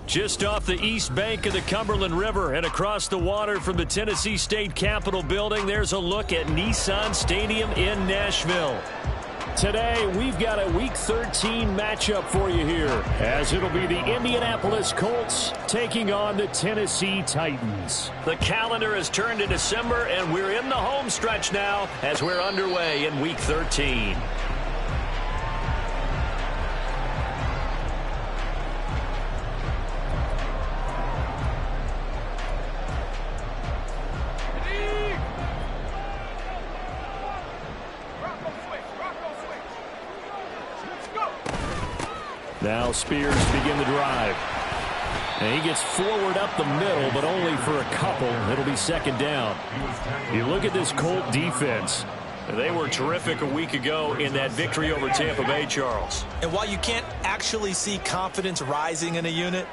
Just off the east bank of the Cumberland River and across the water from the Tennessee State Capitol building, there's a look at Nissan Stadium in Nashville. Today, we've got a Week 13 matchup for you here, as it'll be the Indianapolis Colts taking on the Tennessee Titans. The calendar has turned to December, and we're in the home stretch now as we're underway in Week 13. Now Spears to begin the drive. And he gets forward up the middle, but only for a couple. It'll be second down. You look at this Colt defense. They were terrific a week ago in that victory over Tampa Bay, Charles. And while you can't actually see confidence rising in a unit,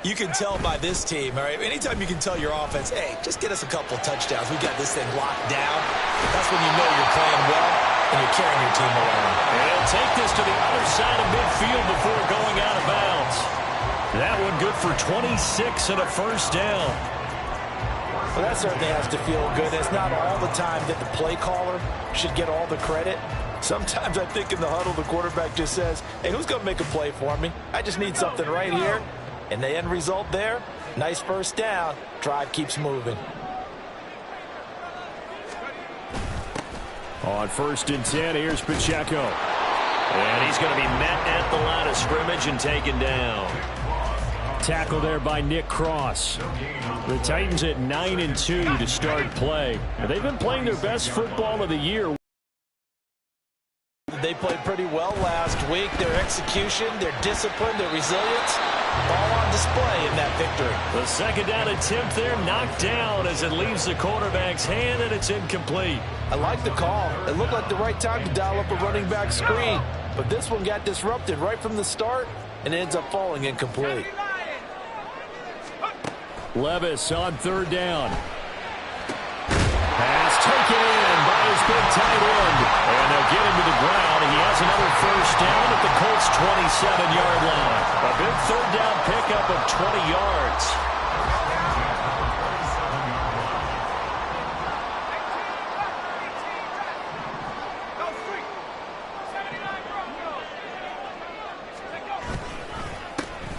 you can tell by this team, all right? Anytime you can tell your offense, hey, just get us a couple touchdowns. We got this thing locked down. That's when you know you're playing well and you're carrying your team around. And they'll take this to the other side of midfield before going out of bounds. That one good for 26 and a first down. Well, that certainly has to feel good. It's not all the time that the play caller should get all the credit. Sometimes I think in the huddle, the quarterback just says, hey, who's going to make a play for me? I just need something right here. And the end result there, nice first down. Drive keeps moving. On 1st and 10, here's Pacheco. And he's going to be met at the line of scrimmage and taken down. Tackle there by Nick Cross. The Titans at 9-2 to start play. They've been playing their best football of the year. They played pretty well last week. Their execution, their discipline, their resilience, all on display in that victory. The second down attempt there knocked down as it leaves the quarterback's hand, and it's incomplete. I like the call. It looked like the right time to dial up a running back screen. But this one got disrupted right from the start and ends up falling incomplete. Levis on 3rd down. Pass taken in by his big tight end. And they'll get him to the ground. He has another first down at the Colts' 27-yard line. A big 3rd down pickup of 20 yards.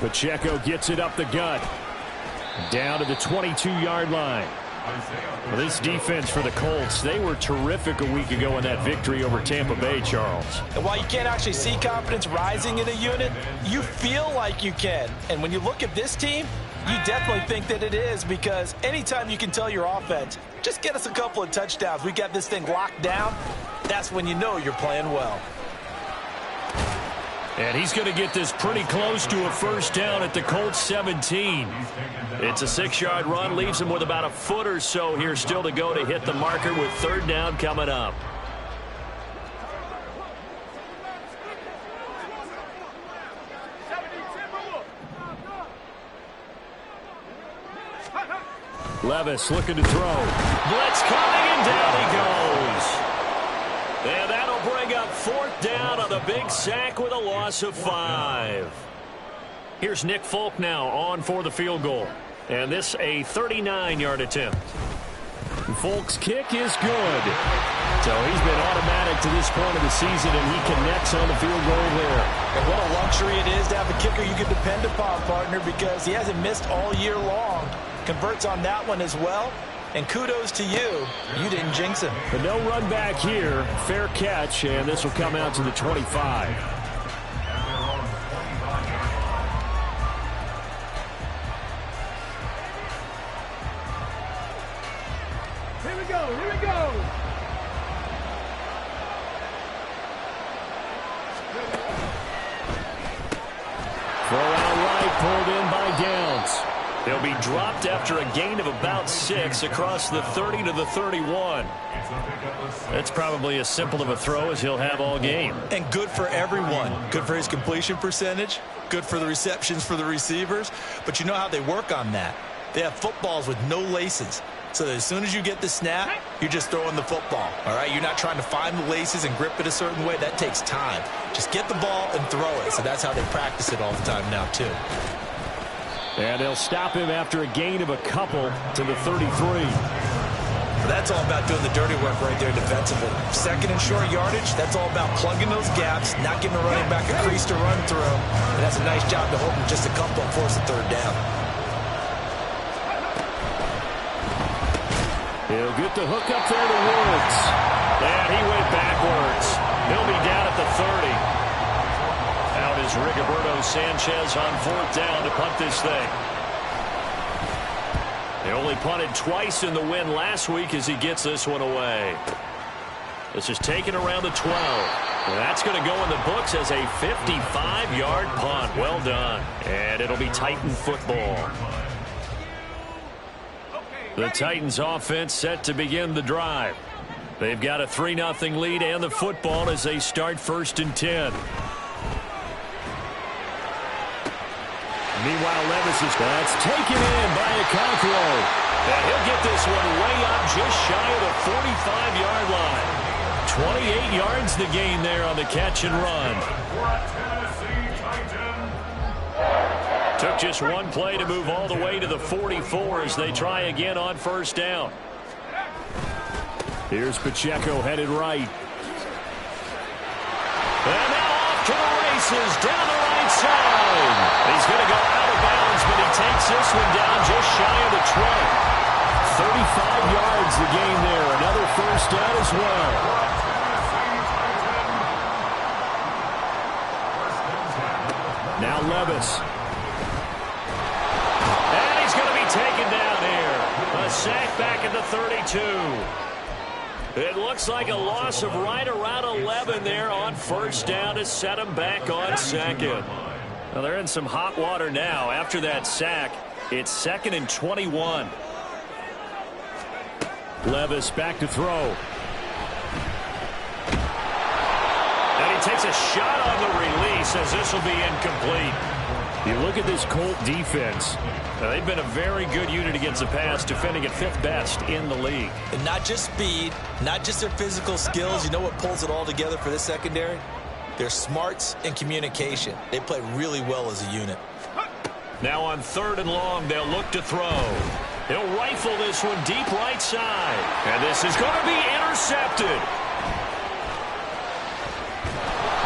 Pacheco gets it up the gut. Down to the 22-yard line. Well, this defense for the Colts, they were terrific a week ago in that victory over Tampa Bay, Charles. And while you can't actually see confidence rising in a unit, you feel like you can. And when you look at this team, you definitely think that it is, because anytime you can tell your offense, just get us a couple of touchdowns, we got this thing locked down, that's when you know you're playing well. And he's going to get this pretty close to a first down at the Colts 17. It's a 6-yard run, leaves him with about a foot or so here still to go to hit the marker with 3rd down coming up. Levis looking to throw. Blitz coming, and down he goes. And that'll bring up 4th down on the big sack with a loss of 5. Here's Nick Folk now on for the field goal. And this a 39-yard attempt. Folk's kick is good. So he's been automatic to this point of the season, and he connects on the field goal there. And what a luxury it is to have a kicker you can depend upon, partner, because he hasn't missed all year long. Converts on that one as well. And kudos to you. You didn't jinx him. But no run back here. Fair catch, and this will come out to the 25. Here we go. Here we go. Throw out right, pulled in by Downs. He'll be dropped after a gain of about 6 across the 30 to the 31. That's probably as simple of a throw as he'll have all game. And good for everyone. Good for his completion percentage. Good for the receptions for the receivers. But you know how they work on that. They have footballs with no laces. So that as soon as you get the snap, you're just throwing the football. All right? You're not trying to find the laces and grip it a certain way. That takes time. Just get the ball and throw it. So that's how they practice it all the time now, too. And they'll stop him after a gain of a couple to the 33. That's all about doing the dirty work right there defensively. Second and short yardage, that's all about plugging those gaps, not giving a running back a crease to run through. And that's a nice job to hold him just a couple and force a third down. He'll get the hook up there to Woods. And he went backwards. He'll be down at the 30. Out is Rigoberto Sanchez on 4th down to punt this thing. They only punted twice in the win last week as he gets this one away. This is taken around the 12. And that's going to go in the books as a 55-yard punt. Well done. And it'll be Titan football. The Titans offense set to begin the drive. They've got a 3-0 lead and the football as they start 1st and 10. Meanwhile, Levis is that's taken in by Okonkwo. And he'll get this one way up just shy of the 45-yard line. 28 yards the gain there on the catch and run. Took just one play to move all the way to the 44 as they try again on 1st down. Here's Pacheco headed right. And now off to the races down the right side. He's going to go out of bounds, but he takes this one down just shy of the 20. 35 yards the gain there. Another 1st down as well. Now Levis. And he's going to be taken down here. A sack back at the 32. It looks like a loss of right around 11 there on 1st down to set him back on 2nd. Well, they're in some hot water now. After that sack, it's 2nd and 21. Levis back to throw. And he takes a shot on the release as this will be incomplete. You look at this Colt defense. They've been a very good unit against the pass, defending at 5th best in the league. And not just speed, not just their physical skills. You know what pulls it all together for this secondary? Their smarts and communication. They play really well as a unit. Now on 3rd and long, they'll look to throw. He'll rifle this one deep right side. And this is going to be intercepted.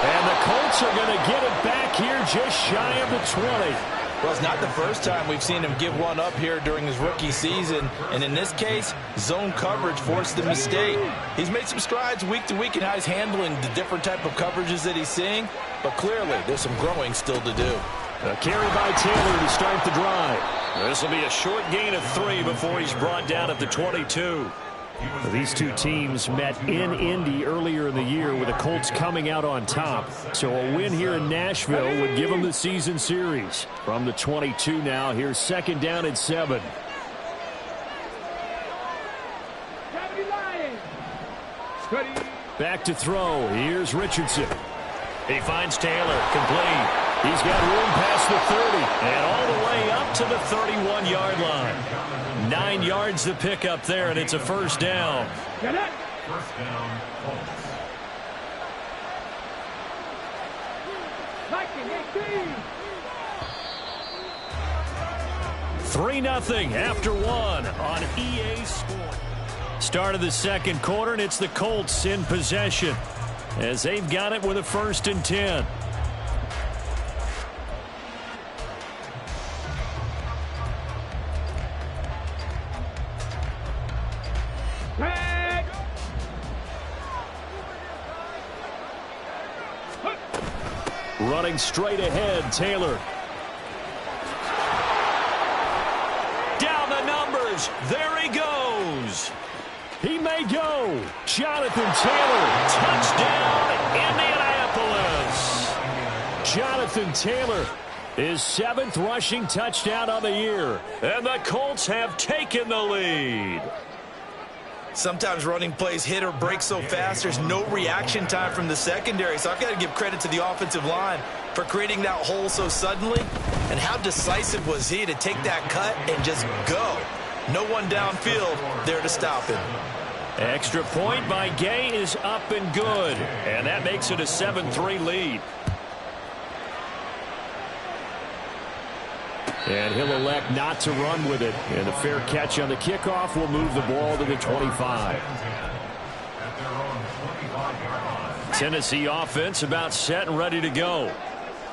And the Colts are going to get it back here just shy of the 20. Well, it's not the first time we've seen him give one up here during his rookie season. And in this case, zone coverage forced the mistake. He's made some strides week to week in how he's handling the different type of coverages that he's seeing. But clearly, there's some growing still to do. A carry by Taylor to start the drive. This will be a short gain of 3 before he's brought down at the 22. These two teams met in Indy earlier in the year with the Colts coming out on top. So a win here in Nashville would give them the season series. From the 22 now, here's 2nd down and 7. Back to throw. Here's Richardson. He finds Taylor. Complete. He's got room past the 30 and all the way up to the 31-yard line. 9 yards to pick up there, and it's a 1st down. Get it. 3-0 after 1 on EA Sports. Start of the 2nd quarter, and it's the Colts in possession as they've got it with a 1st and 10. Running straight ahead, Taylor. Down the numbers. There he goes. He may go. Jonathan Taylor. Touchdown, Indianapolis. Jonathan Taylor His 7th rushing touchdown of the year. And the Colts have taken the lead. Sometimes running plays hit or break so fast, there's no reaction time from the secondary. So I've got to give credit to the offensive line for creating that hole so suddenly. And how decisive was he to take that cut and just go? No one downfield there to stop him. Extra point by Gay is up and good. And that makes it a 7-3 lead. And he'll elect not to run with it. And the fair catch on the kickoff will move the ball to the 25. Tennessee offense about set and ready to go.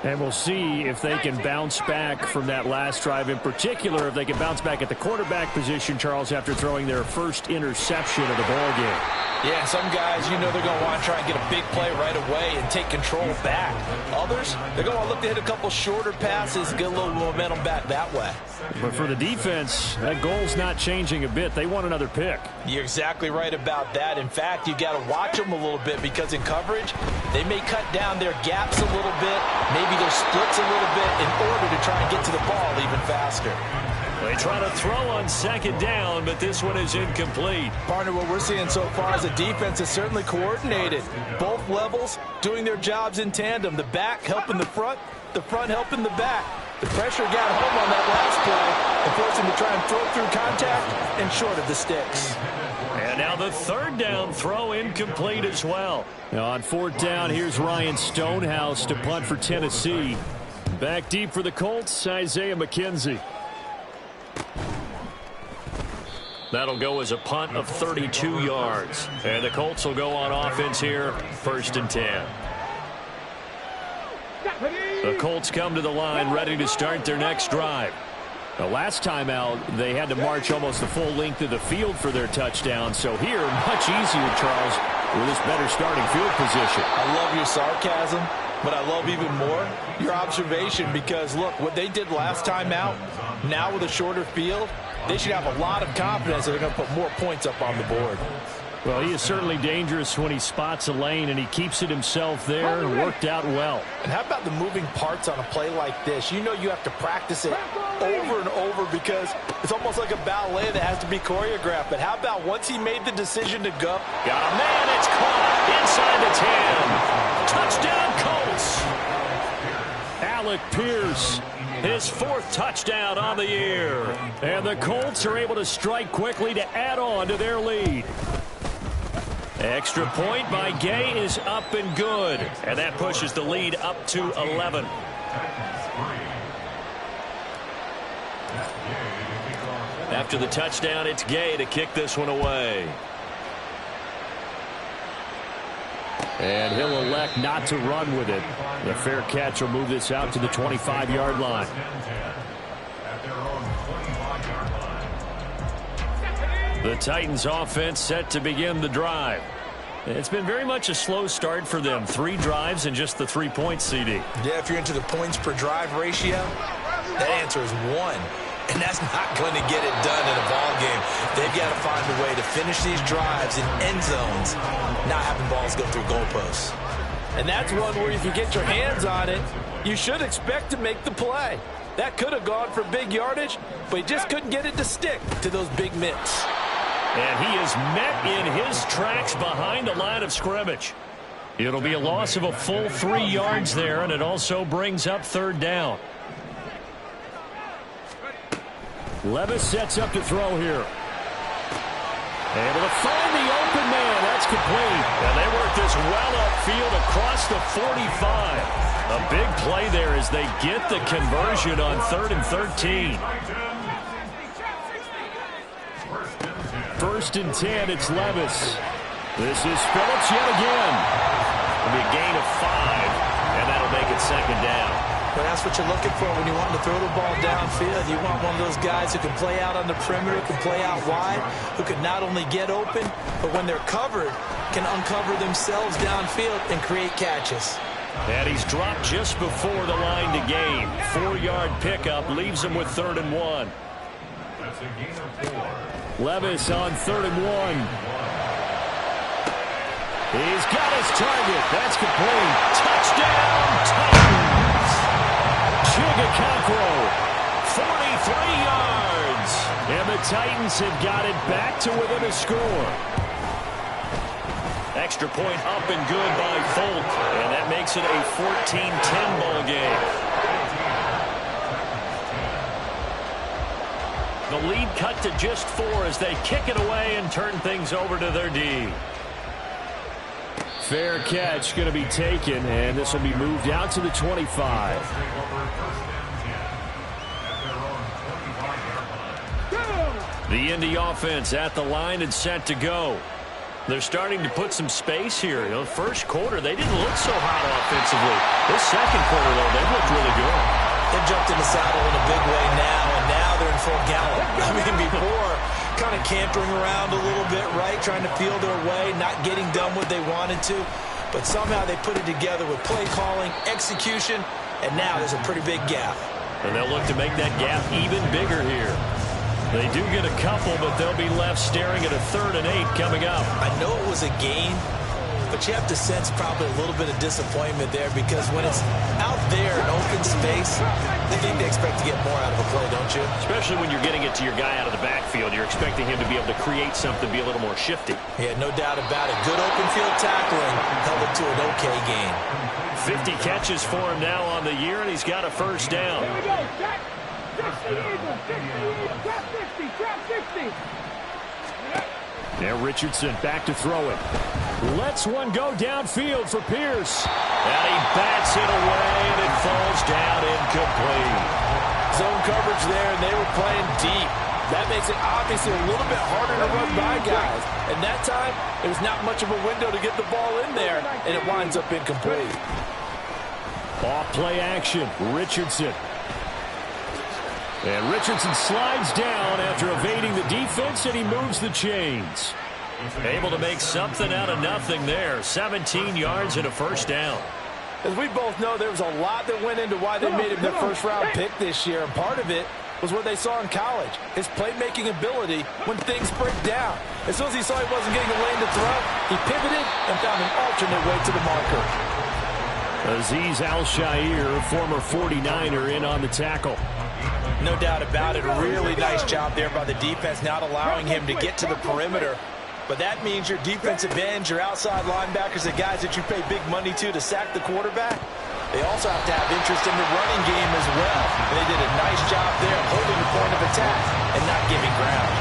And we'll see if they can bounce back from that last drive. In particular, if they can bounce back at the quarterback position, Charles, after throwing their first interception of the ball game. Yeah, some guys, you know, they're going to want to try and get a big play right away and take control back. Others, they're going to look to hit a couple shorter passes, get a little momentum back that way. But for the defense, that goal's not changing a bit. They want another pick. You're exactly right about that. In fact, you got to watch them a little bit because in coverage, they may cut down their gaps a little bit, maybe their splits a little bit in order to try and get to the ball even faster. They try to throw on second down, but this one is incomplete. Partner, what we're seeing so far is the defense is certainly coordinated. Both levels doing their jobs in tandem. The back helping the front helping the back. The pressure got home on that last play and forced him to try and throw through contact and short of the sticks. And now the third down throw incomplete as well. Now on 4th down, here's Ryan Stonehouse to punt for Tennessee. Back deep for the Colts, Isaiah McKenzie. That'll go as a punt of 32 yards. And the Colts will go on offense here, 1st and 10. The Colts come to the line ready to start their next drive. The last time out, they had to march almost the full length of the field for their touchdown. So here, much easier, Charles, with this better starting field position. I love your sarcasm, but I love even more your observation because, look, what they did last time out, now with a shorter field, they should have a lot of confidence that they're going to put more points up on the board. Well, he is certainly dangerous when he spots a lane, and he keeps it himself there and worked out well. And how about the moving parts on a play like this? You know you have to practice it over and over because it's almost like a ballet that has to be choreographed. But how about once he made the decision to go? Got a man, it's caught inside the 10. Touchdown, Colts. Alec Pierce, his 4th touchdown on the year. And the Colts are able to strike quickly to add on to their lead. Extra point by Gay is up and good. And that pushes the lead up to 11. After the touchdown, it's Gay to kick this one away. And he'll elect not to run with it. The fair catch will move this out to the 25-yard line. The Titans offense set to begin the drive. It's been very much a slow start for them. 3 drives and just the 3 points, CD. Yeah, if you're into the points per drive ratio, that answer is 1. And that's not going to get it done in a ball game. They've got to find a way to finish these drives in end zones, not having balls go through goalposts. And that's one where if you get your hands on it, you should expect to make the play. That could have gone for big yardage, but he just couldn't get it to stick to those big mitts. And he is met in his tracks behind the line of scrimmage. It'll be a loss of a full 3 yards there, and it also brings up 3rd down. Levis sets up to throw here. Able to find the open man. That's complete. And they work this well upfield across the 45. A big play there as they get the conversion on 3rd and 13. 1st and 10, it's Levis. This is Phillips yet again. It'll be a gain of 5, and that'll make it 2nd down. But that's what you're looking for when you want to throw the ball downfield. You want one of those guys who can play out on the perimeter, can play out wide, who can not only get open, but when they're covered, can uncover themselves downfield and create catches. And he's dropped just before the line to gain. 4-yard pickup leaves him with 3rd and 1. Levis on 3rd and 1. He's got his target. That's complete. Touchdown, Titans. Chigacancro, 43 yards. And the Titans have got it back to within a score. Extra point up and good by Folk. And that makes it a 14-10 ball game. The lead cut to just 4 as they kick it away and turn things over to their D. Fair catch going to be taken, and this will be moved out to the 25. The Indy offense at the line and set to go. They're starting to put some space here. You know, first quarter, they didn't look so hot offensively. This second quarter, though, they looked really good. They jumped in the saddle in a big way now, and now they're in full gallop. I mean, before, kind of cantering around a little bit, right, trying to feel their way, not getting done what they wanted to. But somehow they put it together with play calling, execution, and now there's a pretty big gap. And they'll look to make that gap even bigger here. They do get a couple, but they'll be left staring at a 3rd and 8 coming up. I know it was a gain, but you have to sense probably a little bit of disappointment there because when it's out there in open space, I think they expect to get more out of a play, don't you? Especially when you're getting it to your guy out of the backfield. You're expecting him to be able to create something, be a little more shifty. Yeah, no doubt about it. Good open field tackling held it to an okay gain. 50 catches for him now on the year, and he's got a first down. Here we go. Jack. 60 Eagles. 60 Eagles. Trap 60. Trap 60. Now Richardson back to throw it. Lets one go downfield for Pierce. And he bats it away, and it falls down incomplete. Zone coverage there, and they were playing deep. That makes it obviously a little bit harder to run by guys. And that time, it was not much of a window to get the ball in there, and it winds up incomplete. Off play action, Richardson. And Richardson slides down after evading the defense, and he moves the chains. Able to make something out of nothing there. 17 yards and a first down. As we both know, there was a lot that went into why they made him their first-round pick this year, and part of it was what they saw in college, his playmaking ability when things break down. As soon as he saw he wasn't getting a lane to throw, he pivoted and found an alternate way to the marker. Azeez Al-Shaair, former 49er, in on the tackle. No doubt about it. Really nice job there by the defense, not allowing him to get to the perimeter. But that means your defensive ends, your outside linebackers, the guys that you pay big money to sack the quarterback, they also have to have interest in the running game as well. And they did a nice job there of holding the point of attack and not giving ground.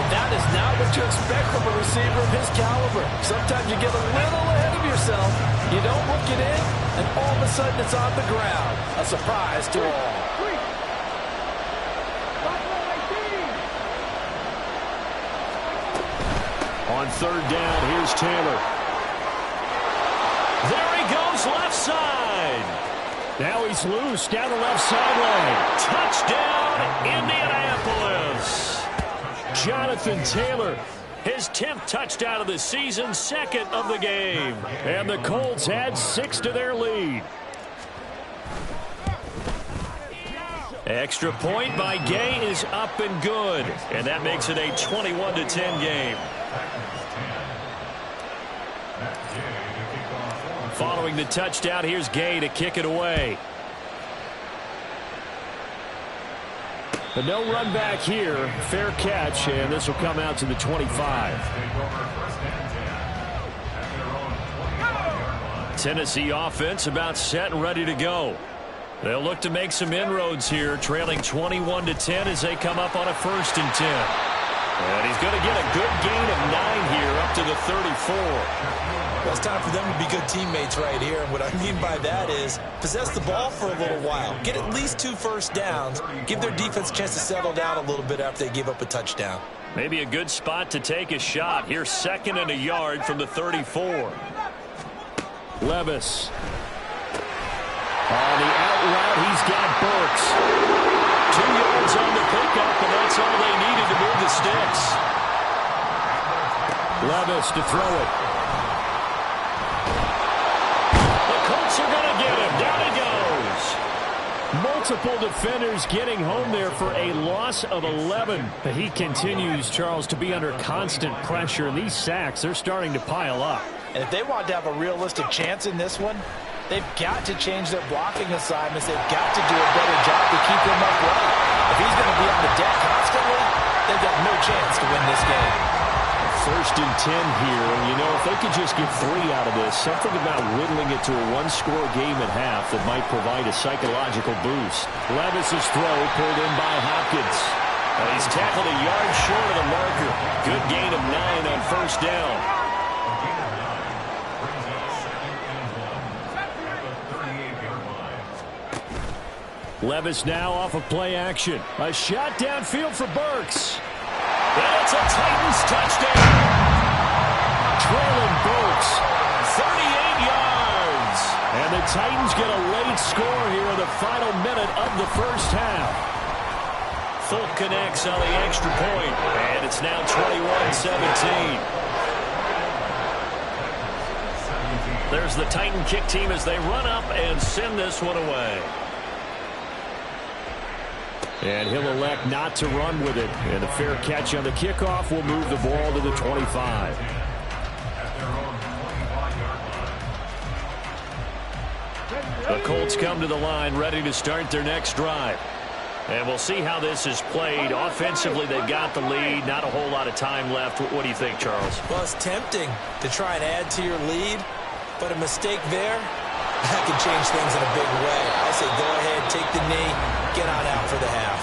And that is not what you expect from a receiver of his caliber. Sometimes you get a little ahead of yourself, you don't look it in, and all of a sudden it's on the ground. A surprise to all. On 3rd down, here's Taylor. There he goes, left side. Now he's loose down the left sideline. Touchdown, Indianapolis. Jonathan Taylor, his 10th touchdown of the season, 2nd of the game. And the Colts add 6 to their lead. Extra point by Gay is up and good. And that makes it a 21-10 game. Following the touchdown, here's Gay to kick it away. But no run back here. Fair catch, and this will come out to the 25. Tennessee offense about set and ready to go. They'll look to make some inroads here, trailing 21-10 as they come up on a 1st and 10. And he's going to get a good gain of 9 here up to the 34. Well, it's time for them to be good teammates right here. And what I mean by that is possess the ball for a little while. Get at least 2 first downs. Give their defense a chance to settle down a little bit after they give up a touchdown. Maybe a good spot to take a shot. Here's 2nd and a yard from the 34. Levis. On the out route, he's got Burks. 2 yards on the pickup, and that's all they needed to move the sticks. Levis to throw it. The Colts are going to get him. Down he goes. Multiple defenders getting home there for a loss of 11. He continues, Charles, to be under constant pressure, and these sacks, they're starting to pile up. And if they want to have a realistic chance in this one, They've got to change their blocking assignments. They've got to do a better job to keep him upright. If he's going to be on the deck constantly, they've got no chance to win this game. 1st and 10 here, and you know, if they could just get 3 out of this, something about whittling it to a one-score game at half that might provide a psychological boost. Levis's throw pulled in by Hopkins. He's tackled a yard short of the marker. Good gain of 9 on 1st down. Levis now off of play action. A shot downfield for Burks. And it's a Titans touchdown. Traylon Burks, 38 yards. And the Titans get a late score here in the final minute of the 1st half. Fulk connects on the extra point, and it's now 21-17. There's the Titan kick team as they run up and send this one away. And he'll elect not to run with it. And a fair catch on the kickoff will move the ball to the 25. The Colts come to the line ready to start their next drive. And we'll see how this is played. Offensively, they've got the lead. Not a whole lot of time left. What do you think, Charles? Well, it's tempting to try and add to your lead, but a mistake there, that can change things in a big way. I say go ahead, take the knee, get on out for the half.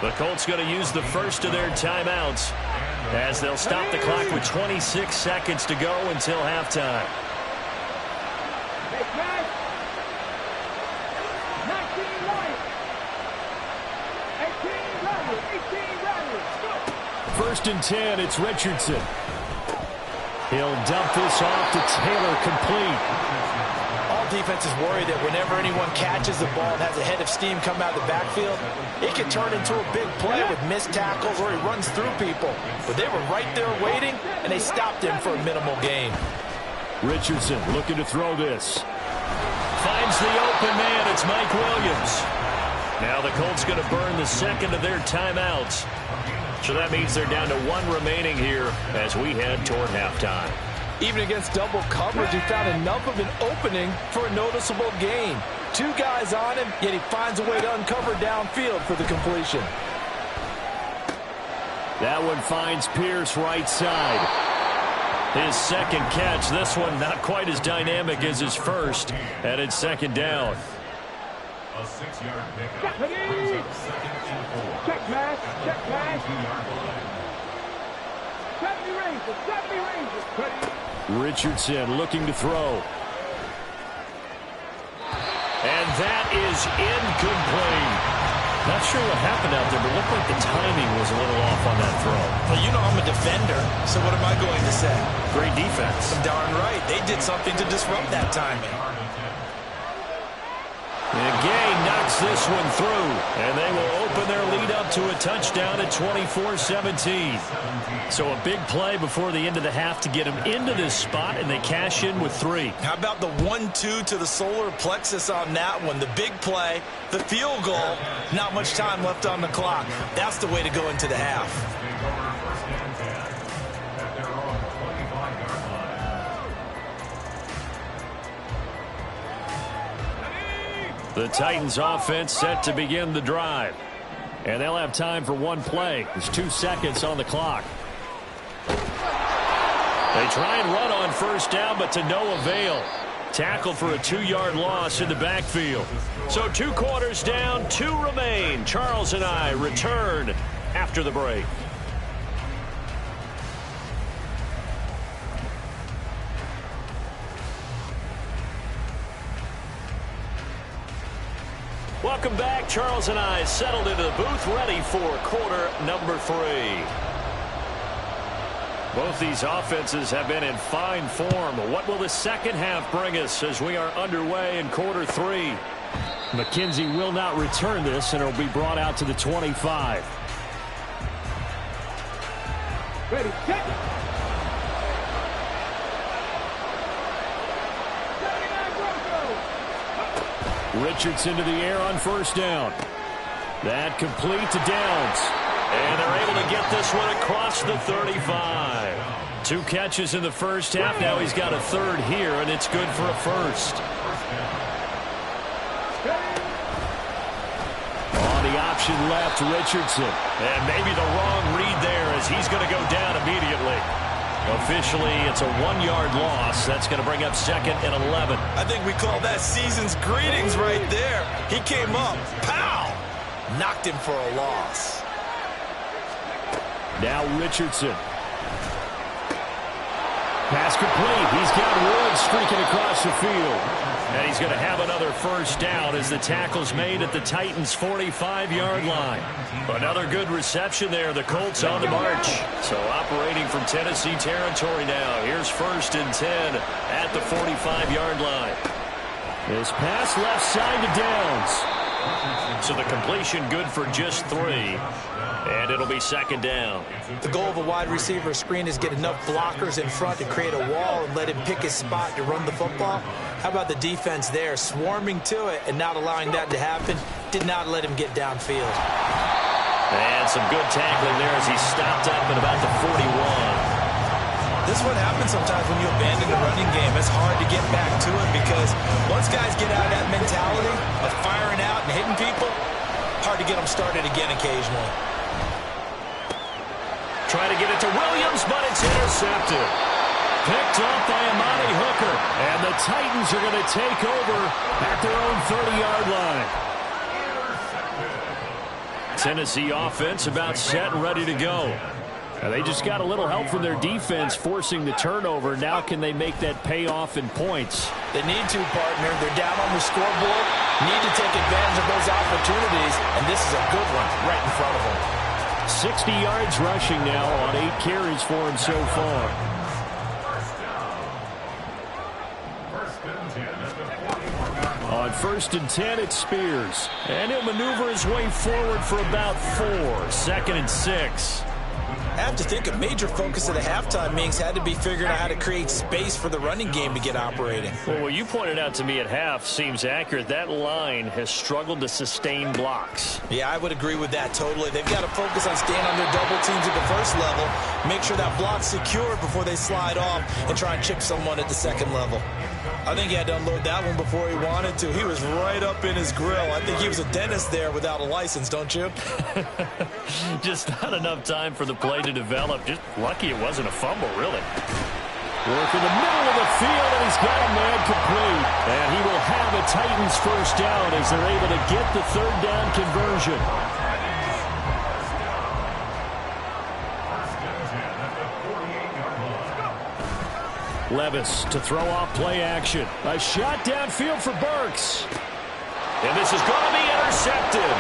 The Colts going to use the first of their timeouts as they'll stop the clock with 26 seconds to go until halftime. First and 10, it's Richardson. He'll dump this off to Taylor, complete. All defenses worry that whenever anyone catches the ball and has a head of steam come out of the backfield, it can turn into a big play with missed tackles or he runs through people. But they were right there waiting, and they stopped him for a minimal gain. Richardson looking to throw this. Finds the open man. It's Mike Williams. Now the Colts going to burn the second of their timeouts. So that means they're down to 1 remaining here as we head toward halftime. Even against double coverage, he found enough of an opening for a noticeable gain. 2 guys on him, yet he finds a way to uncover downfield for the completion. That one finds Pierce right side. His second catch, this one not quite as dynamic as his first, and it's 2nd down. A 6-yard pickup. Check pass. Check pass. 70 ranges. Richardson looking to throw. And that is incomplete. Not sure what happened out there, but it looked like the timing was a little off on that throw. Well, you know I'm a defender, so what am I going to say? Great defense. Darn right. They did something to disrupt that timing. And Gay knocks this one through, and they will open their lead up to a touchdown at 24-17. So a big play before the end of the half to get them into this spot, and they cash in with 3. How about the 1-2 to the solar plexus on that one? The big play, the field goal, not much time left on the clock. That's the way to go into the half. The Titans offense set to begin the drive. And they'll have time for 1 play. There's 2 seconds on the clock. They try and run on 1st down, but to no avail. Tackle for a 2-yard loss in the backfield. So 2 quarters down, 2 remain. Charles and I return after the break. Welcome back. Charles and I settled into the booth, ready for quarter number 3. Both these offenses have been in fine form. What will the second half bring us as we are underway in quarter 3? McKenzie will not return this, and it'll be brought out to the 25. Ready, set. Richardson to the air on 1st down. That complete to Downs. And they're able to get this one across the 35. 2 catches in the first half. Now he's got a third here, and it's good for a first. On the option left, Richardson. And maybe the wrong read there as he's going to go down immediately. Officially, it's a 1-yard loss. That's going to bring up 2nd and 11. I think we call that season's greetings right there. He came up, pow! Knocked him for a loss. Now Richardson. Pass complete. He's got Wood streaking across the field. And he's going to have another first down as the tackle's made at the Titans' 45-yard line. Another good reception there. The Colts on the march. So operating from Tennessee territory now. Here's 1st and 10 at the 45-yard line. This pass left side to Downs. So the completion good for just 3. And it'll be 2nd down. The goal of a wide receiver screen is get enough blockers in front to create a wall and let him pick his spot to run the football. How about the defense there, swarming to it and not allowing that to happen? Did not let him get downfield. And some good tackling there as he stopped up at about the 41. This is what happens sometimes when you abandon the running game. It's hard to get back to it because once guys get out of that mentality of firing out and hitting people, hard to get them started again occasionally. Try to get it to Williams, but it's intercepted. Picked off by Amani Hooker. And the Titans are going to take over at their own 30-yard line. Tennessee offense about set and ready to go. And they just got a little help from their defense forcing the turnover. Now can they make that pay off in points? They need to, partner. They're down on the scoreboard. Need to take advantage of those opportunities. And this is a good one right in front of them. 60 yards rushing now on 8 carries for him so far. On 1st and 10, it's Spears. And he'll maneuver his way forward for about 4. 2nd and 6. I have to think a major focus of the halftime meetings had to be figuring out how to create space for the running game to get operating. Well, what you pointed out to me at half seems accurate. That line has struggled to sustain blocks. Yeah, I would agree with that totally. They've got to focus on staying on their double teams at the first level, make sure that block's secured before they slide off and try and chip someone at the second level. I think he had to unload that one before he wanted to. He was right up in his grill. I think he was a dentist there without a license, don't you? Just not enough time for the play to develop. Just lucky it wasn't a fumble, really. Work in the middle of the field, and he's got a man complete. And he will have a Titans first down as they're able to get the 3rd down conversion. Levis to throw off play action. A shot downfield for Burks. And this is going to be intercepted.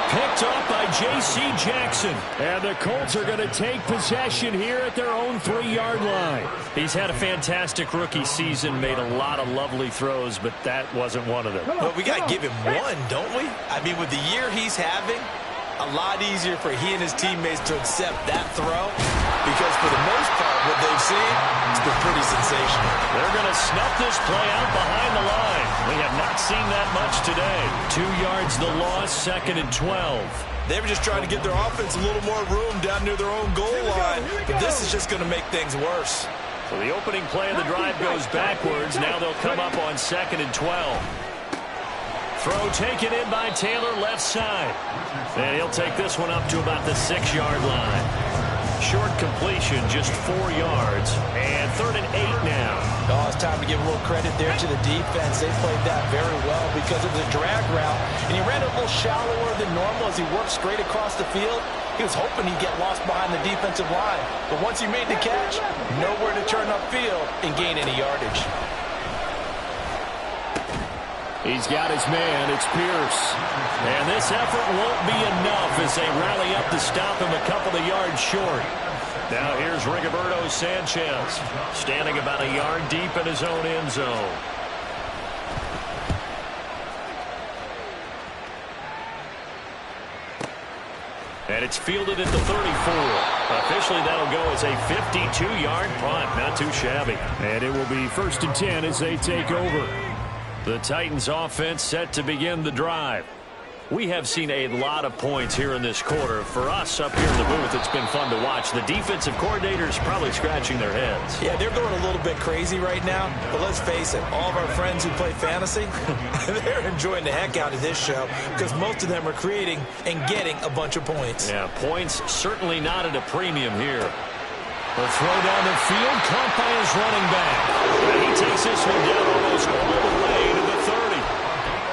Picked off by J.C. Jackson. And the Colts are going to take possession here at their own 3-yard line. He's had a fantastic rookie season, made a lot of lovely throws, but that wasn't one of them. Well, we got to give him one, don't we? I mean, with the year he's having, a lot easier for he and his teammates to accept that throw because for the most part, what they've seen, it's been pretty sensational. They're going to snuff this play out behind the line. We have not seen that much today. 2 yards the loss, 2nd and 12. They were just trying to get their offense a little more room down near their own goal line, but this is just going to make things worse. So the opening play of the drive goes backwards. Now they'll come up on 2nd and 12. Throw taken in by Taylor left side. And he'll take this one up to about the 6-yard line. Short completion, just 4 yards. And 3rd and 8 now. Oh, it's time to give a little credit there to the defense. They played that very well because it was a drag route. And he ran a little shallower than normal as he worked straight across the field. He was hoping he'd get lost behind the defensive line. But once he made the catch, nowhere to turn upfield and gain any yardage. He's got his man. It's Pierce. And this effort won't be enough as they rally up to stop him a couple of yards short. Now here's Rigoberto Sanchez, standing about a yard deep in his own end zone. And it's fielded at the 34. Officially, that'll go as a 52-yard punt. Not too shabby. And it will be 1st and 10 as they take over. The Titans offense set to begin the drive. We have seen a lot of points here in this quarter. For us up here in the booth, it's been fun to watch. The defensive coordinators probably scratching their heads. Yeah, they're going a little bit crazy right now. But let's face it, all of our friends who play fantasy, they're enjoying the heck out of this show because most of them are creating and getting a bunch of points. Yeah, points certainly not at a premium here. The throw down the field, caught by his running back. He takes this one down almost all the way to the 30.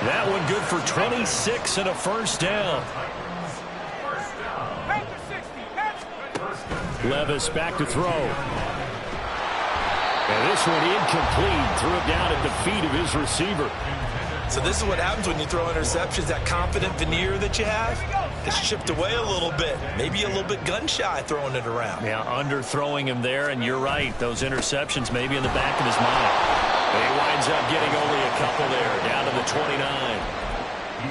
That one good for 26 and a first down. Levis back to throw. And this one incomplete. Threw it down at the feet of his receiver. So this is what happens when you throw interceptions. That confident veneer that you have, it's chipped away a little bit. Maybe a little bit gun-shy throwing it around. Yeah, underthrowing him there, and you're right. Those interceptions maybe in the back of his mind. But he winds up getting only a couple there, down to the 29.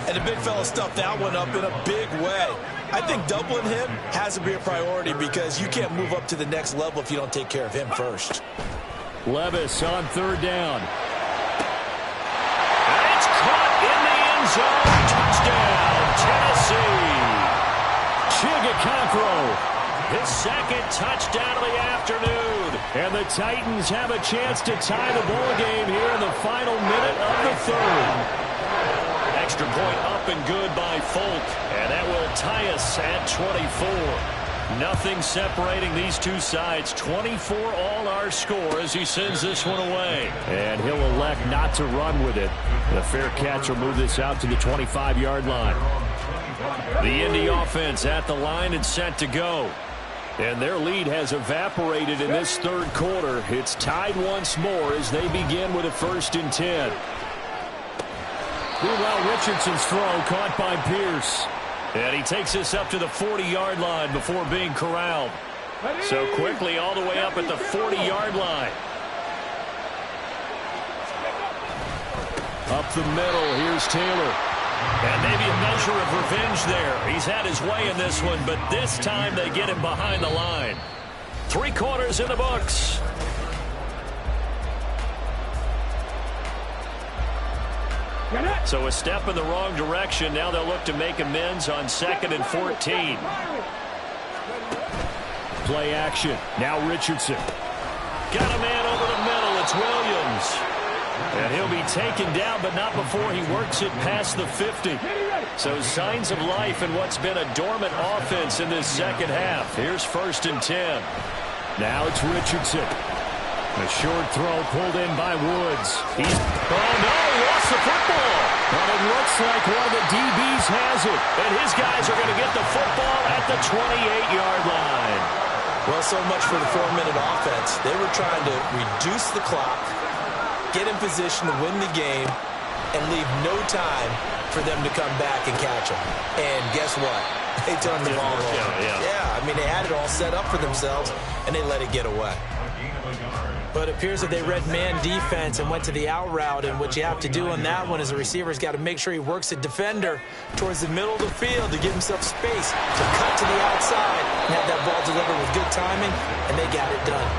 And the big fella stuffed that one up in a big way. I think doubling him has to be a priority because you can't move up to the next level if you don't take care of him first. Levis on third down. And it's caught in the end zone. Touchdown, Tennessee. Chigakakro. His second touchdown of the afternoon. And the Titans have a chance to tie the ball game here in the final minute of the third. Extra point up and good by Folk. And that will tie us at 24. Nothing separating these two sides. 24 all our score as he sends this one away. And he'll elect not to run with it. The fair catch will move this out to the 25-yard line. The Indy offense at the line and set to go. And their lead has evaporated in this third quarter. It's tied once more as they begin with a 1st and 10. Meanwhile, Richardson's throw caught by Pierce. And he takes this up to the 40-yard line before being corralled. So quickly all the way up at the 40-yard line. Up the middle, here's Taylor. And maybe a measure of revenge there. He's had his way in this one, but this time they get him behind the line. 3 quarters in the books. So a step in the wrong direction. Now they'll look to make amends on 2nd and 14. Play action. Now Richardson. Got a man over the middle. It's Williams. And he'll be taken down, but not before he works it past the 50. So signs of life in what's been a dormant offense in this second half. Here's 1st and 10. Now it's Richardson. A short throw pulled in by Woods. He lost the football. But it looks like one of the DBs has it. And his guys are going to get the football at the 28-yard line. Well, so much for the 4-minute offense. They were trying to reduce the clock, get in position to win the game, and leave no time for them to come back and catch them. And guess what? They turned the ball over. Yeah, I mean, they had it all set up for themselves, and they let it get away. But it appears that they read man defense and went to the out route, and what you have to do on that one is the receiver's got to make sure he works the defender towards the middle of the field to give himself space to cut to the outside and have that ball delivered with good timing, and they got it done.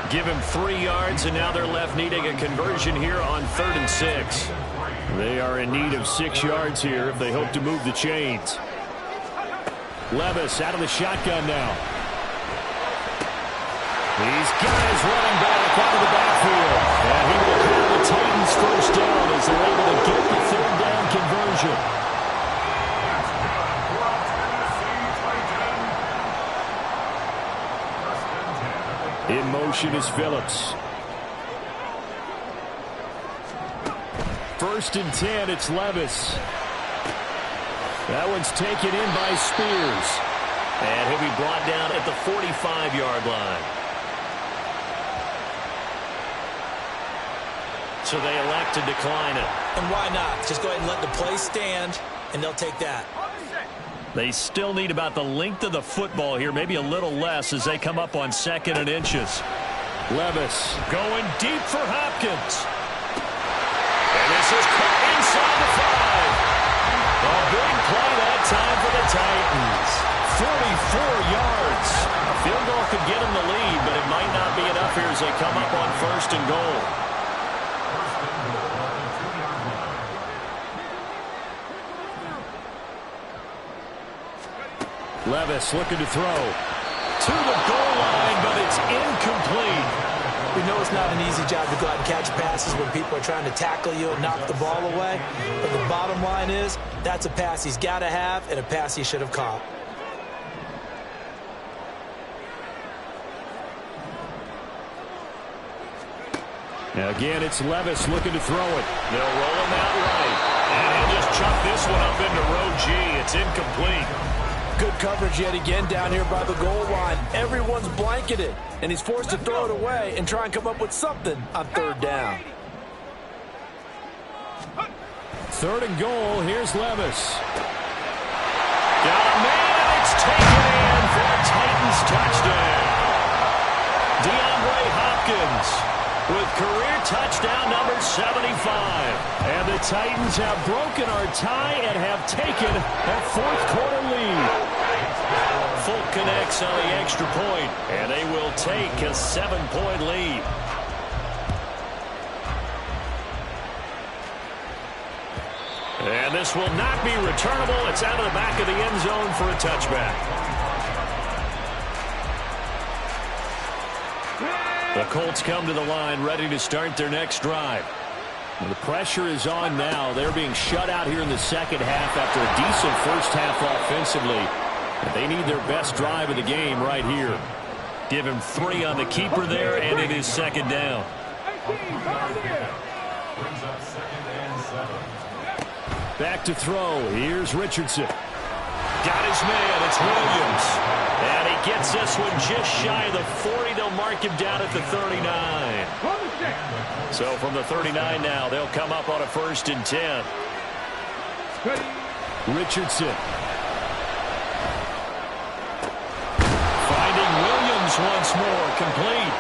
Give him 3 yards, and now they're left needing a conversion here on 3rd and 6. They are in need of 6 yards here if they hope to move the chains. Levis out of the shotgun now. These guys running back out of the backfield. And he will call the Titans first down as they're able to get the 3rd down conversion. In motion is Phillips. 1st and 10, it's Levis. That one's taken in by Spears. And he'll be brought down at the 45-yard line. So they elect to decline it. And why not? Just go ahead and let the play stand, and they'll take that. They still need about the length of the football here, maybe a little less as they come up on 2nd and inches. Levis going deep for Hopkins. And this is caught inside the 5. A big play that time for the Titans. 44 yards. A field goal could get them the lead, but it might not be enough here as they come up on 1st and goal. Levis looking to throw. To the goal line, but it's incomplete. We know it's not an easy job to go out and catch passes when people are trying to tackle you and knock the ball away. But the bottom line is, that's a pass he's got to have and a pass he should have caught. Now again, it's Levis looking to throw it. They'll roll him out right. And he'll just chuck this one up into row G. It's incomplete. Good coverage yet again down here by the goal line. Everyone's blanketed, and he's forced to throw it away and try and come up with something on third down. Third and goal. Here's Levis. Got a man. It's taken in for a Titans touchdown. DeAndre Hopkins with career touchdown number 75. And the Titans have broken our tie and have taken a fourth-quarter lead. Folk connects on the extra point, and they will take a 7-point lead. And this will not be returnable. It's out of the back of the end zone for a touchback. The Colts come to the line ready to start their next drive. And the pressure is on now. They're being shut out here in the second half after a decent first half offensively. But they need their best drive of the game right here. Give him 3 on the keeper there, and it is second down. Back to throw. Here's Richardson. Got his man. It's Williams. And he gets this one just shy of the 40. They'll mark him down at the 39. So from the 39 now, they'll come up on a 1st and 10. Richardson. Finding Williams once more. Complete.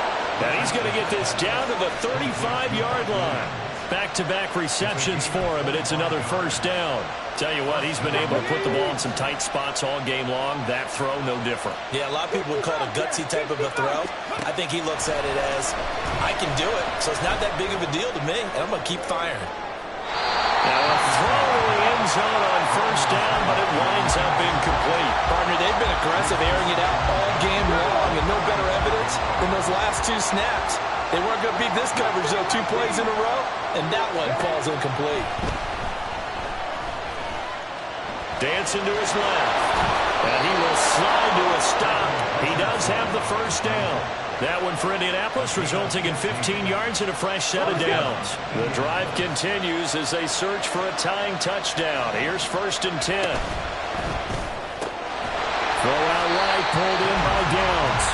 And he's going to get this down to the 35-yard line. Back-to-back receptions for him, and it's another 1st down. Tell you what, he's been able to put the ball in some tight spots all game long. That throw, no different. Yeah, a lot of people would call it a gutsy type of a throw. I think he looks at it as, I can do it, so it's not that big of a deal to me, and I'm going to keep firing. Now a throw in the end zone on 1st down, but it winds up incomplete. Partner, they've been aggressive, airing it out all game long, and no better evidence than those last 2 snaps. They weren't going to beat this coverage, though, 2 plays in a row, and that one falls incomplete. Dancing to his left. And he will slide to a stop. He does have the 1st down. That one for Indianapolis, resulting in 15 yards and a fresh set of downs. The drive continues as they search for a tying touchdown. Here's 1st and 10. Throw out right, pulled in by Downs.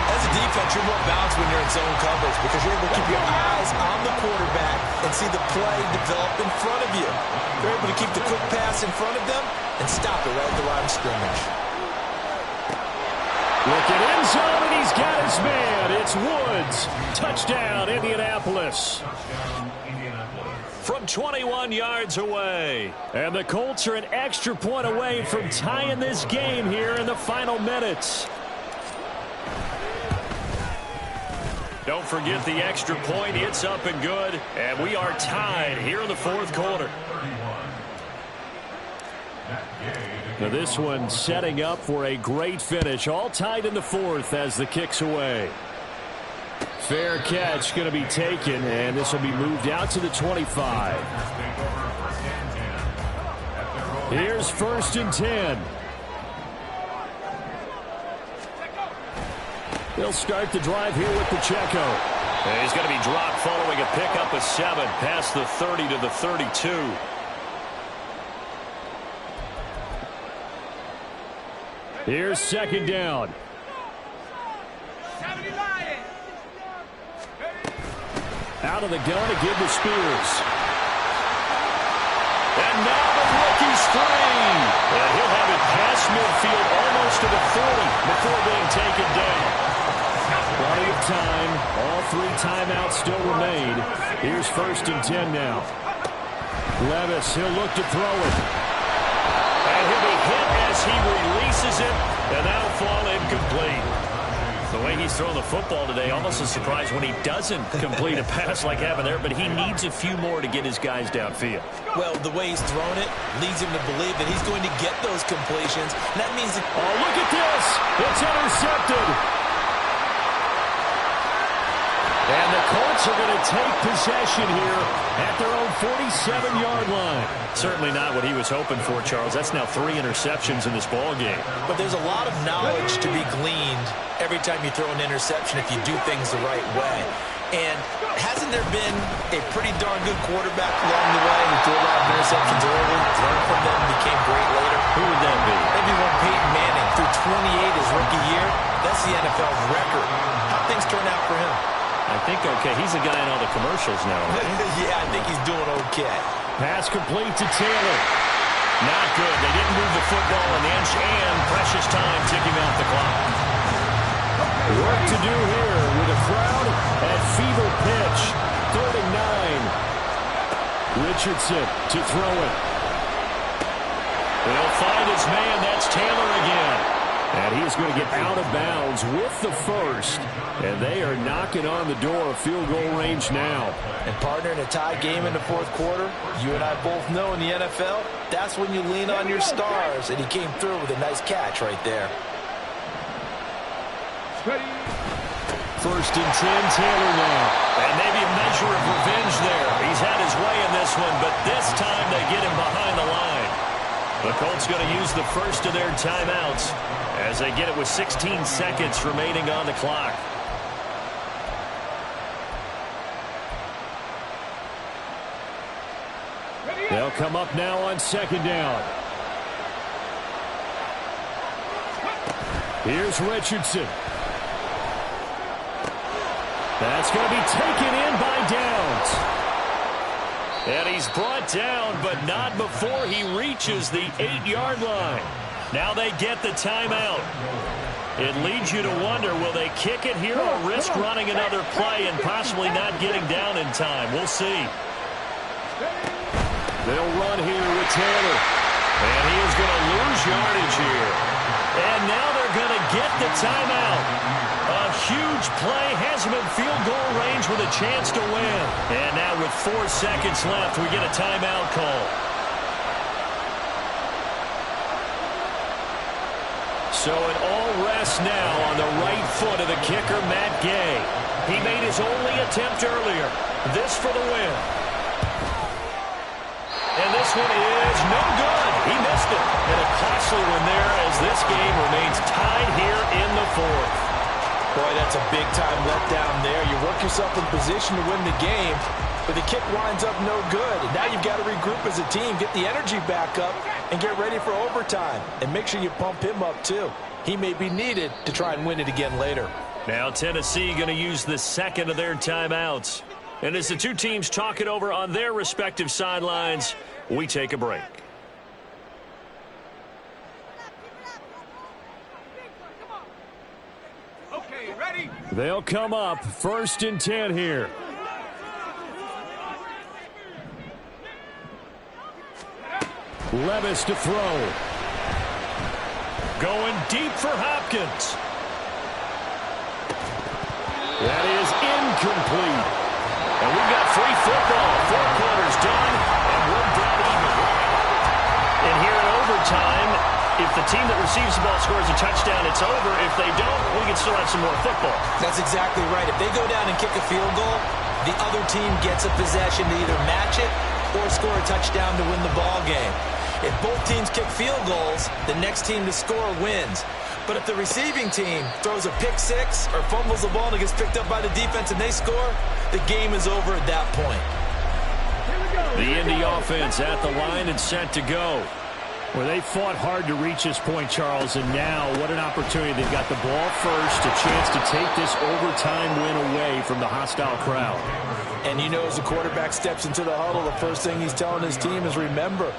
As a defense, you're more balanced when you're in zone coverage because you're able to keep your eyes on the quarterback and see the play develop in front of you. You're able to keep the quick pass in front of them and stop it right at the line of scrimmage. Looking end zone, and he's got his man. It's Woods. Touchdown, Indianapolis. From 21 yards away. And the Colts are an extra point away from tying this game here in the final minutes. Don't forget the extra point. It's up and good. And we are tied here in the 4th quarter. Now this one setting up for a great finish. All tied in the 4th as the kick's away. Fair catch going to be taken, and this will be moved out to the 25. Here's 1st and 10. They'll start the drive here with Pacheco. And he's going to be dropped following a pickup of 7 past the 30 to the 32. Here's 2nd down. Out of the gun to give to Spears. And now the rookie's free. And he'll have it past midfield almost to the 40 before being taken down. Plenty of time. All 3 timeouts still remain. Here's 1st and 10 now. Levis, he'll look to throw it. And he'll be hit as he releases it, and that'll fall incomplete. The way he's throwing the football today, almost a surprise when he doesn't complete a pass like happened there, but he needs a few more to get his guys downfield. Well, the way he's thrown it leads him to believe that he's going to get those completions. And that means that... Oh, look at this! It's intercepted! And the Colts are going to take possession here at their own 47-yard line. Certainly not what he was hoping for, Charles. That's now 3 interceptions in this ball game. But there's a lot of knowledge to be gleaned every time you throw an interception if you do things the right way. And hasn't there been a pretty darn good quarterback along the way who threw a lot of interceptions early, learned from them, and became great later? Who would that be? Maybe when Peyton Manning threw 28 his rookie year. That's the NFL's record. How things turn out for him? I think okay. He's a guy in all the commercials now, right? Yeah, I think he's doing okay. Pass complete to Taylor. Not good. They didn't move the football an inch, and precious time ticking off the clock. Work to do here with a crowd at fever pitch. 3rd and 9. Richardson to throw it. He'll find his man. That's Taylor again. And he's going to get out of bounds with the first. And they are knocking on the door of field goal range now. And partner, in a tie game in the 4th quarter, you and I both know in the NFL, that's when you lean on your stars. And he came through with a nice catch right there. 1st and 10, Taylor now. And maybe a measure of revenge there. He's had his way in this one, but this time they get him behind the line. The Colts going to use the first of their timeouts as they get it with 16 seconds remaining on the clock. They'll come up now on 2nd down. Here's Richardson. That's going to be taken in by Downs. And he's brought down, but not before he reaches the 8-yard line. Now they get the timeout. It leads you to wonder, will they kick it here or risk running another play and possibly not getting down in time? We'll see. They'll run here with Taylor. And he is going to lose yardage here. And now they're going to get the timeout. A huge play has him in field goal range with a chance to win. And now with 4 seconds left, we get a timeout call. So it all rests now on the right foot of the kicker, Matt Gay. He made his only attempt earlier. This for the win. And this one is no good. He missed it. And a costly one there as this game remains tied here in the 4th. Boy, that's a big-time letdown there. You work yourself in position to win the game, but the kick winds up no good. And now you've got to regroup as a team, get the energy back up, and get ready for overtime. And make sure you pump him up, too. He may be needed to try and win it again later. Now Tennessee going to use the second of their timeouts. And as the two teams talk it over on their respective sidelines, we take a break. Okay, ready? They'll come up 1st and 10 here. Levis to throw. Going deep for Hopkins. That is incomplete. And we've got free football. 4 quarters done, and we're dead even. And here in overtime, if the team that receives the ball scores a touchdown, it's over. If they don't, we can still have some more football. That's exactly right. If they go down and kick a field goal, the other team gets a possession to either match it or score a touchdown to win the ball game. If both teams kick field goals, the next team to score wins. But if the receiving team throws a pick six or fumbles the ball and it gets picked up by the defense and they score, the game is over at that point. The Indy offense at the line and set to go. Well, they fought hard to reach this point, Charles, and now what an opportunity. They've got the ball first, a chance to take this overtime win away from the hostile crowd. And you know, as the quarterback steps into the huddle, the first thing he's telling his team is, remember,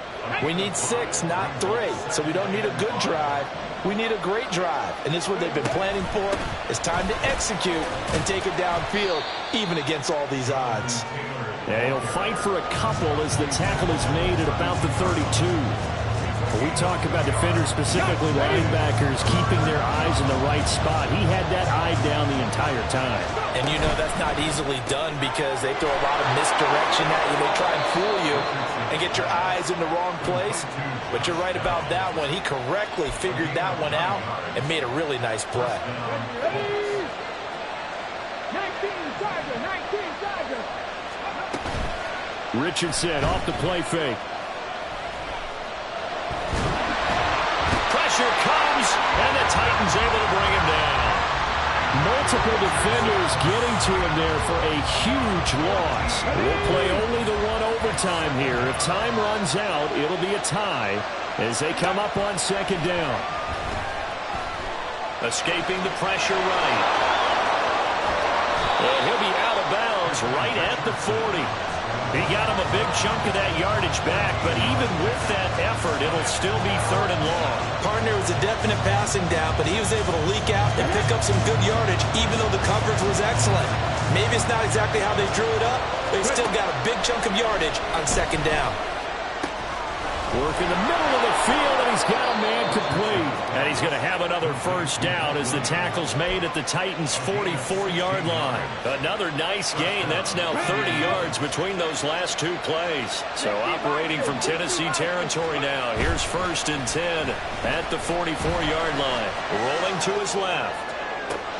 we need 6, not 3. So we don't need a good drive. We need a great drive. And this is what they've been planning for. It's time to execute and take it downfield, even against all these odds. Yeah, he'll fight for a couple as the tackle is made at about the 32. When we talk about defenders, specifically linebackers, keeping their eyes in the right spot, he had that eye down the entire time. And you know that's not easily done because they throw a lot of misdirection at you. They try and fool you and get your eyes in the wrong place. But you're right about that one. He correctly figured that one out and made a really nice play. 19 Charger. Richardson off the play fake. Pressure comes, and the Titans able to bring him down. Multiple defenders getting to him there for a huge loss. We'll play only the one overtime here. If time runs out, it'll be a tie as they come up on second down. Escaping the pressure right. And he'll be out of bounds right at the 40. He got him a big chunk of that yardage back, but even with that effort, it'll still be third and long. Partner was a definite passing down, but he was able to leak out and pick up some good yardage, even though the coverage was excellent. Maybe it's not exactly how they drew it up, but he still got a big chunk of yardage on second down. Work in the middle of the field, and he's got a man complete. And he's going to have another first down as the tackle's made at the Titans' 44-yard line. Another nice gain. That's now 30 yards between those last two plays. So operating from Tennessee territory now. Here's first and 10 at the 44-yard line. Rolling to his left.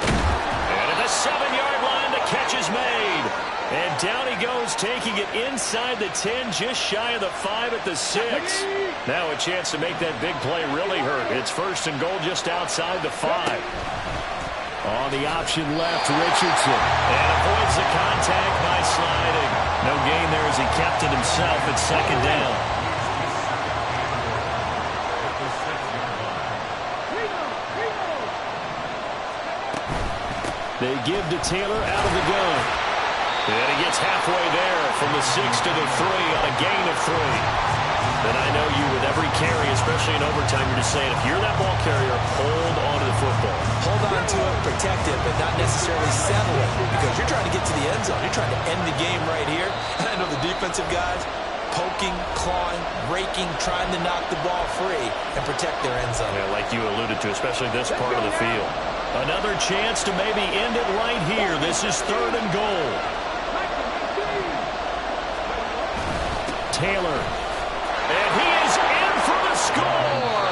And at the 7-yard line, the catch is made. And down he goes, taking it inside the 10, just shy of the 5 at the 6. Now a chance to make that big play really hurt. It's first and goal just outside the 5. On the option left, Richardson. And avoids the contact by sliding. No gain there as he kept it himself at second down. They give to Taylor out of the gun. And he gets halfway there from the 6 to the 3 on a gain of 3. And I know you with every carry, especially in overtime, you're just saying if you're that ball carrier, hold on to the football. Hold on to it, protect it, but not necessarily settle it because you're trying to get to the end zone. You're trying to end the game right here. And I know the defensive guys poking, clawing, raking, trying to knock the ball free and protect their end zone. Yeah, like you alluded to, especially this part of the field. Another chance to maybe end it right here. This is third and goal. Taylor. And he is in for the score.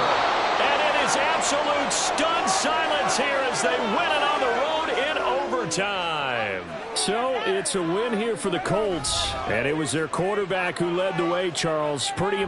And it is absolute stunned silence here as they win it on the road in overtime. So it's a win here for the Colts. And it was their quarterback who led the way, Charles. Pretty